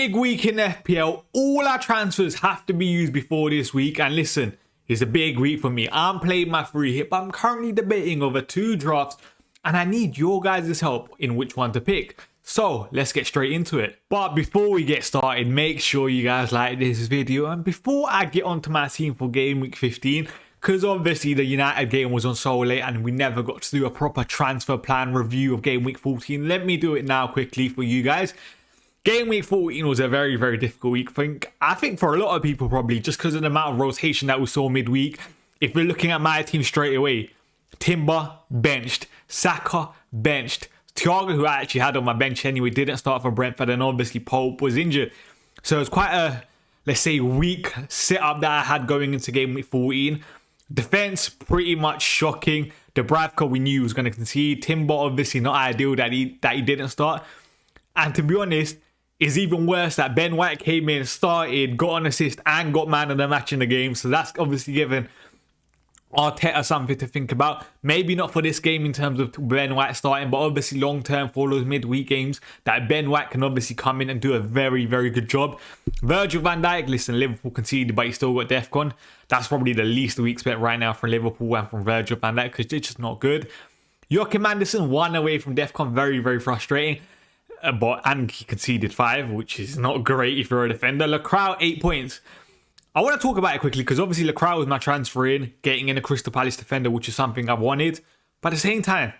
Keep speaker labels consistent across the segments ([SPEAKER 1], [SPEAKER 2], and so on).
[SPEAKER 1] Big week in FPL. All our transfers have to be used before this week. And listen, it's a big week for me. I'm playing my free hit, but I'm currently debating over 2 drafts. And I need your guys' help in which one to pick. So let's get straight into it. But before we get started, make sure you guys like this video. And before I get onto my team for game week 15, because obviously the United game was on so late and we never got to do a proper transfer plan review of game week 14. Let me do it now quickly for you guys. Game week 14 was a very, very difficult week. I think for a lot of people probably just because of the amount of rotation that we saw midweek. If we're looking at my team straight away, Timber benched, Saka benched, Thiago, who I actually had on my bench anyway, didn't start for Brentford, and obviously Pope was injured. So it was quite a, let's say, weak setup that I had going into game week 14. Defense, pretty much shocking. Dubravka, we knew was going to concede. Timber, obviously not ideal that he didn't start. And to be honest, it's even worse that Ben White came in, started, got an assist, and got man of the match in the game. So that's obviously given Arteta something to think about. Maybe not for this game in terms of Ben White starting, but obviously long term for those midweek games that Ben White can obviously come in and do a very, very good job. Virgil van Dijk, listen, Liverpool conceded, but he still got DEFCON. That's probably the least we expect right now from Liverpool and from Virgil van Dijk because it's just not good. Joachim Anderson, 1 away from DEFCON, very, very frustrating. And he conceded 5, which is not great if you're a defender. Lacroix, 8 points. I want to talk about it quickly because obviously Lacroix was my transfer in, getting in a Crystal Palace defender, which is something I've wanted. But at the same time,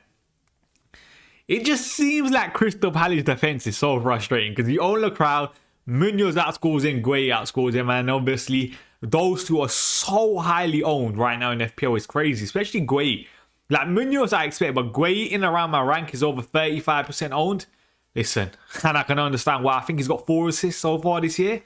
[SPEAKER 1] it just seems like Crystal Palace defense is so frustrating because you own Lacroix, Munoz outscores him, Gueye outscores him, and obviously those two are so highly owned right now in FPL. It's crazy, especially Gueye. Like Munoz I expect, but Gueye in around my rank is over 35% owned. Listen, and I can understand why. I think he's got 4 assists so far this year.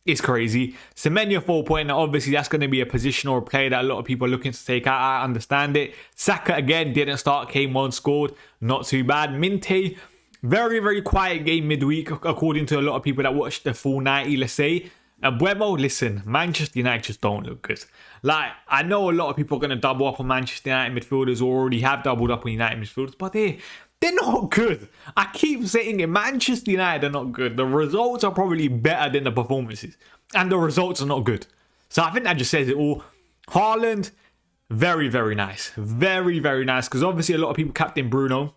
[SPEAKER 1] It's crazy. Semenya 4 point. Obviously, that's going to be a position or a player that a lot of people are looking to take out. I understand it. Saka, again, didn't start. Came on, scored. Not too bad. Minte, very, very quiet game midweek, according to a lot of people that watched the full 90, let's say. Buemo, listen, Manchester United just don't look good. Like, I know a lot of people are going to double up on Manchester United midfielders or already have doubled up on United midfielders, but they're not good. I keep saying it. Manchester United are not good. The results are probably better than the performances. And the results are not good. So I think that just says it all. Haaland, very, very nice. Very, very nice. Because obviously a lot of people captain Bruno.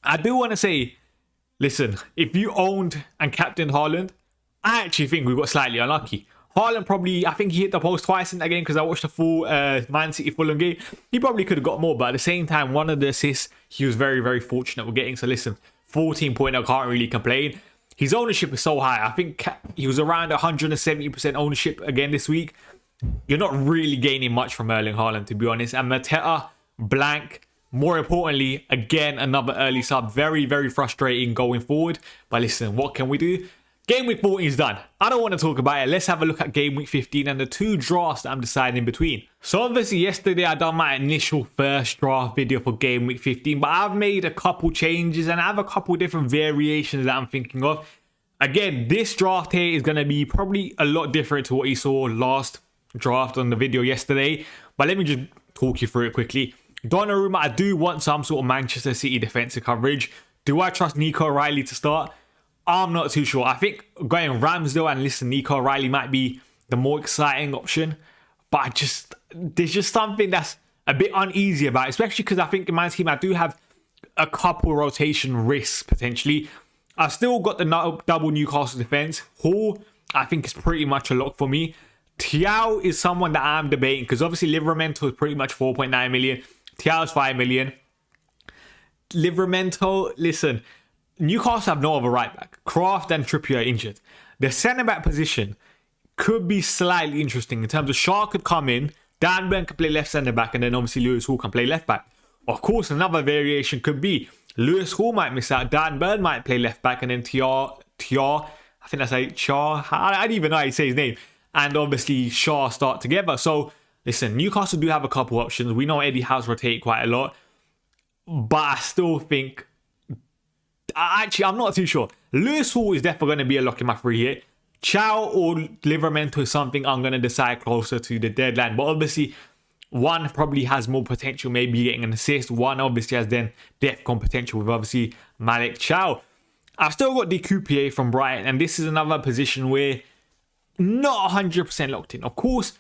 [SPEAKER 1] I do want to say, listen, if you owned and captained Haaland, I actually think we got slightly unlucky. Haaland probably, I think he hit the post twice in that game because I watched the full Man City Fulham game. He probably could have got more, but at the same time, one of the assists he was very, very fortunate with getting. So listen, 14 point, I can't really complain. His ownership is so high. I think he was around 170% ownership again this week. You're not really gaining much from Erling Haaland, to be honest. And Mateta, blank. More importantly, again, another early sub. Very, very frustrating going forward. But listen, what can we do? Game week 14 is done. I don't want to talk about it. Let's have a look at game week 15 and the 2 drafts that I'm deciding between. So obviously yesterday I done my initial first draft video for game week 15, but I've made a couple changes and I have a couple different variations that I'm thinking of. Again, this draft here is going to be probably a lot different to what you saw last draft on the video yesterday. But let me just talk you through it quickly. Donnarumma, I do want some sort of Manchester City defensive coverage. Do I trust Nico O'Reilly to start? I'm not too sure. I think going Ramsdale and listen, Nico O'Reilly might be the more exciting option. But there's just something that's a bit uneasy about it, especially because I think in my team I do have a couple rotation risks potentially. I've still got the double Newcastle defense. Hall, I think, is pretty much a lock for me. Thiago is someone that I'm debating because obviously Livramento is pretty much 4.9 million. Thiago's 5 million. Livramento, listen, Newcastle have no other right back. Kraft and Trippier are injured. The centre back position could be slightly interesting in terms of Shaw could come in, Dan Burn can play left centre back, and then obviously Lewis Hall can play left back. Of course, another variation could be Lewis Hall might miss out, Dan Burn might play left back, and then Tiar, I think that's like Char, I don't even know how you say his name, and obviously Shaw start together. So listen, Newcastle do have a couple options. We know Eddie Howe's rotate quite a lot, but I still think, actually, I'm not too sure. Lewis Hall is definitely going to be a lock in my free hit. Chow or Livramento is something I'm going to decide closer to the deadline. But obviously, one probably has more potential, maybe getting an assist. One obviously has then DEFCON potential with obviously Malik Chow. I've still got Coupier from Brighton, and this is another position where not 100% locked in. Of course,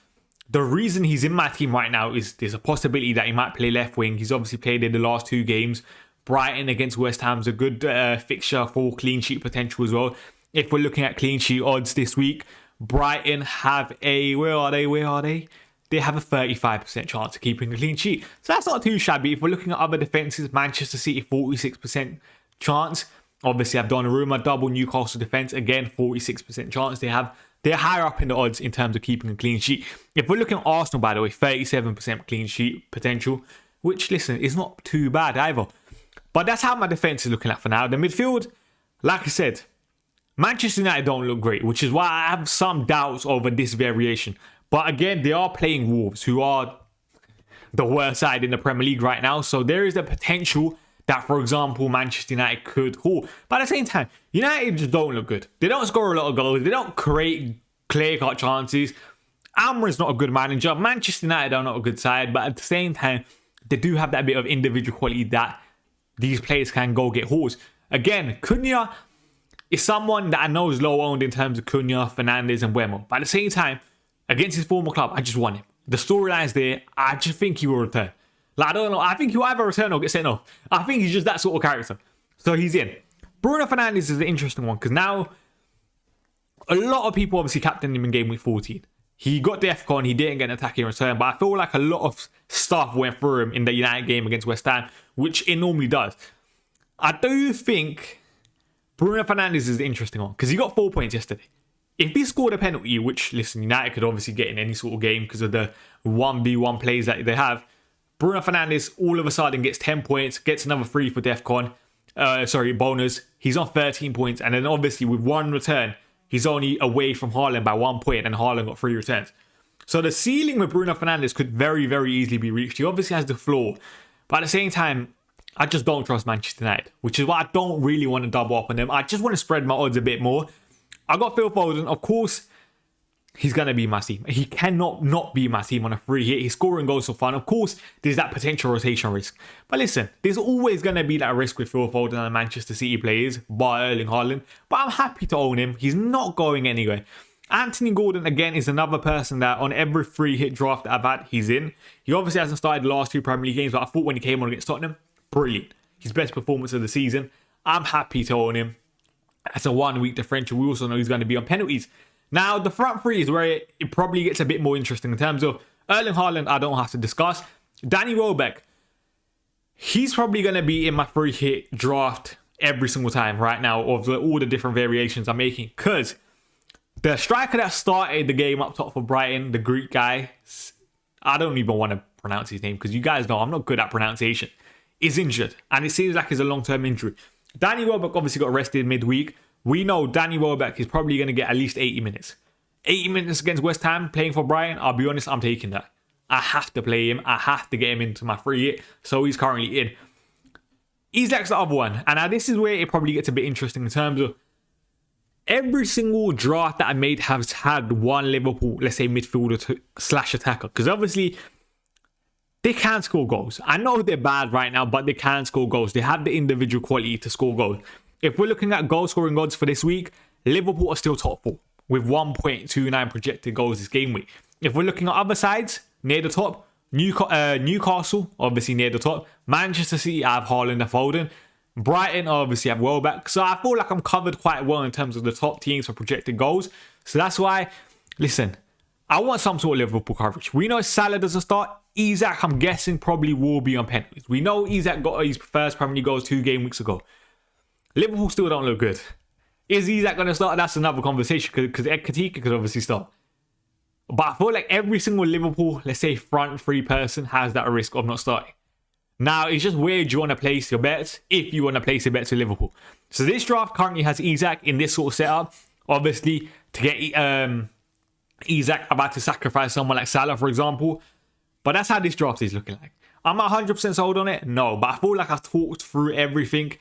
[SPEAKER 1] the reason he's in my team right now is there's a possibility that he might play left wing. He's obviously played in the last 2 games. Brighton against West Ham's a good fixture for clean sheet potential as well. If we're looking at clean sheet odds this week, Brighton have a, where are they? They have a 35% chance of keeping a clean sheet. So that's not too shabby. If we're looking at other defences, Manchester City, 46% chance. Obviously, I've Donnarumma, double Newcastle defence. Again, 46% chance. They're higher up in the odds in terms of keeping a clean sheet. If we're looking at Arsenal, by the way, 37% clean sheet potential, which, listen, is not too bad either. But that's how my defence is looking at for now. The midfield, like I said, Manchester United don't look great, which is why I have some doubts over this variation. But again, they are playing Wolves, who are the worst side in the Premier League right now. So there is the potential that, for example, Manchester United could haul. But at the same time, United just don't look good. They don't score a lot of goals. They don't create clear-cut chances. Almiron's not a good manager. Manchester United are not a good side. But at the same time, they do have that bit of individual quality that these players can go get hauls. Again, Cunha is someone that I know is low-owned in terms of Cunha, Fernandes and Wemo. But at the same time, against his former club, I just want him. The storyline's there. I just think he will return. Like, I don't know. I think he'll either return or get sent off. I think he's just that sort of character. So he's in. Bruno Fernandes is an interesting one because now a lot of people obviously captained him in game week 14. He got the FCON. He didn't get an attacking return. But I feel like a lot of stuff went through him in the United game against West Ham, which it normally does. I do think Bruno Fernandes is an interesting one because he got 4 points yesterday. If he scored a penalty, which, listen, United could obviously get in any sort of game because of the 1v1 plays that they have, Bruno Fernandes all of a sudden gets 10 points, gets another 3 for DEFCON, bonus. He's on 13 points. And then obviously with 1 return, he's only away from Haaland by 1 point and Haaland got 3 returns. So the ceiling with Bruno Fernandes could very, very easily be reached. He obviously has the floor. But at the same time, I just don't trust Manchester United, which is why I don't really want to double up on them. I just want to spread my odds a bit more. I got Phil Foden. Of course, he's going to be my team. He cannot not be my team on a free hit. He's scoring goals for fun. Of course, there's that potential rotation risk. But listen, there's always going to be that risk with Phil Foden and Manchester City players by Erling Haaland. But I'm happy to own him. He's not going anywhere. Anthony Gordon, again, is another person that on every free hit draft that I've had, he's in. He obviously hasn't started the last 2 Premier League games, but I thought when he came on against Tottenham, brilliant. His best performance of the season. I'm happy to own him. That's a 1 week differential. We also know he's going to be on penalties. Now, the front three is where it probably gets a bit more interesting in terms of Erling Haaland, I don't have to discuss. Danny Welbeck, he's probably going to be in my free hit draft every single time right now of all the different variations I'm making. Because the striker that started the game up top for Brighton, the Greek guy, I don't even want to pronounce his name because you guys know I'm not good at pronunciation, is injured. And it seems like it's a long-term injury. Danny Welbeck obviously got arrested midweek. We know Danny Welbeck is probably going to get at least 80 minutes. 80 minutes against West Ham playing for Brighton. I'll be honest, I'm taking that. I have to play him. I have to get him into my free hit. So he's currently in. Isak's the other one. And now this is where it probably gets a bit interesting in terms of every single draft that I made has had one Liverpool, let's say midfielder / attacker. Because obviously they can score goals. I know they're bad right now, but they can score goals. They have the individual quality to score goals. If we're looking at goal scoring odds for this week, Liverpool are still top 4 with 1.29 projected goals this game week. If we're looking at other sides, near the top, Newcastle, obviously near the top. Manchester City, I have Haaland and Foden. Brighton, obviously, have Welbeck. So I feel like I'm covered quite well in terms of the top teams for projected goals. So that's why, listen, I want some sort of Liverpool coverage. We know Salah doesn't start. Isak, I'm guessing, probably will be on penalties. We know Isak got his first Premier League goals 2 game weeks ago. Liverpool still don't look good. Is Isak going to start? That's another conversation because Ekatike could obviously start. But I feel like every single Liverpool, let's say front 3 person, has that risk of not starting. Now, it's just where do you want to place your bets if you want to place your bets with Liverpool. So this draft currently has Isak in this sort of setup. Obviously, to get Isak, I'm about to sacrifice someone like Salah, for example. But that's how this draft is looking like. I'm not 100% sold on it. No, but I feel like I've talked through everything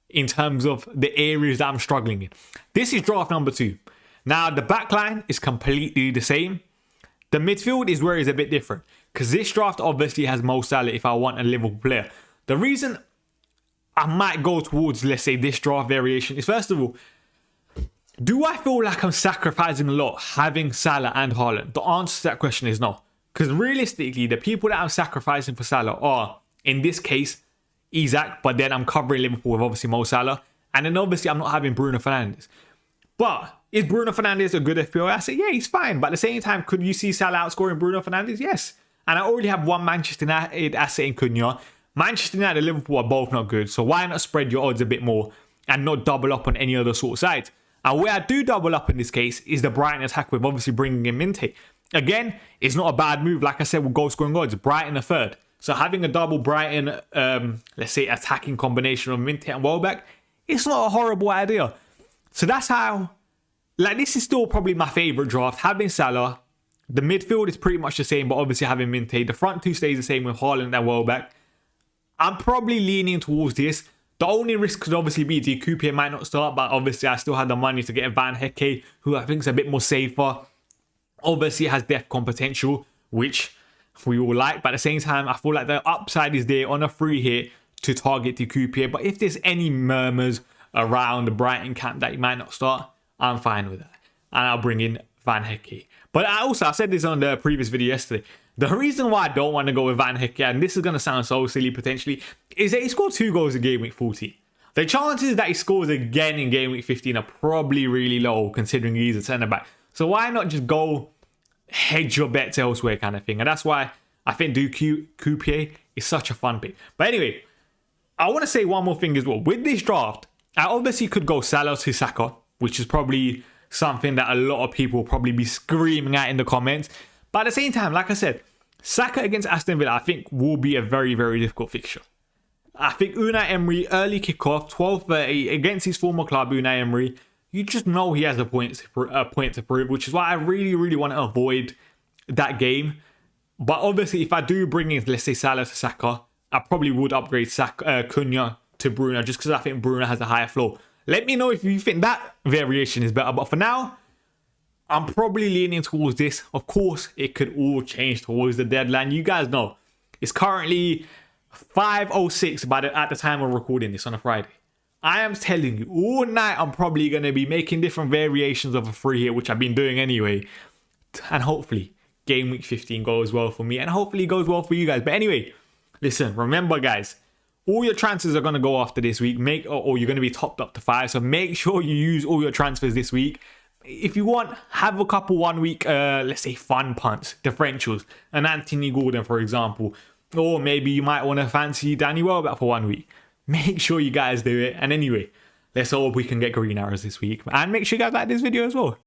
[SPEAKER 1] in terms of the areas that I'm struggling in. This is draft number 2. Now, the backline is completely the same. The midfield is where it's a bit different. Because this draft obviously has Mo Salah if I want a Liverpool player. The reason I might go towards, let's say, this draft variation is, first of all, do I feel like I'm sacrificing a lot having Salah and Haaland? The answer to that question is no. Because realistically, the people that I'm sacrificing for Salah are, in this case, Isaac, but then I'm covering Liverpool with obviously Mo Salah. And then obviously I'm not having Bruno Fernandes. But is Bruno Fernandes a good FPL asset? Yeah, he's fine. But at the same time, could you see Salah outscoring Bruno Fernandes? Yes. And I already have one Manchester United asset in Cunha. Manchester United and Liverpool are both not good. So why not spread your odds a bit more and not double up on any other sort of sides? And where I do double up in this case is the Brighton attack with obviously bringing in Minte. Again, it's not a bad move. Like I said, with goal scoring odds, Brighton a third. So having a double Brighton, let's say, attacking combination of Minte and Welbeck, it's not a horrible idea. So that's how, like, this is still probably my favourite draft. Having Salah, the midfield is pretty much the same, but obviously having Minte. The front two stays the same with Haaland and Welbeck. I'm probably leaning towards this. The only risk could obviously be the Coupe might not start, but obviously I still have the money to get Van Hecke, who I think is a bit more safer. Obviously has DEFCON potential, which we all like, but at the same time, I feel like the upside is there on a free hit to target the Coupe. But if there's any murmurs around the Brighton camp that he might not start, I'm fine with that. And I'll bring in Van Hecke. But I said this on the previous video yesterday, the reason why I don't want to go with Van Hecke, and this is going to sound so silly potentially, is that he scored 2 goals in Game Week 14. The chances that he scores again in Game Week 15 are probably really low, considering he's a centre-back. So why not just go hedge your bets elsewhere kind of thing? And that's why I think Coupe is such a fun pick. But anyway, I want to say one more thing as well. With this draft, I obviously could go Salah to Saka, which is probably something that a lot of people will probably be screaming at in the comments. But at the same time, like I said, Saka against Aston Villa, I think, will be a very, very difficult fixture. I think Unai Emery, early kickoff, 12:30, against his former club, Unai Emery, you just know he has a point to prove, which is why I really, really want to avoid that game. But obviously, if I do bring in, let's say, Salah to Saka, I probably would upgrade Cunha to Bruno, just because I think Bruno has a higher floor. Let me know if you think that variation is better. But for now, I'm probably leaning towards this. Of course, it could all change towards the deadline. You guys know it's currently 5:06 at the time of recording this on a Friday. I am telling you, all night I'm probably going to be making different variations of a free hit, which I've been doing anyway. And hopefully, Game Week 15 goes well for me. And hopefully it goes well for you guys. But anyway, listen, remember guys, all your transfers are going to go after this week. Or you're going to be topped up to 5. So make sure you use all your transfers this week. If you want, have a couple 1 week, let's say, fun punts, differentials. An Anthony Gordon, for example. Or maybe you might want to fancy Danny Welbeck for 1 week. Make sure you guys do it. And anyway, let's hope we can get green arrows this week. And make sure you guys like this video as well.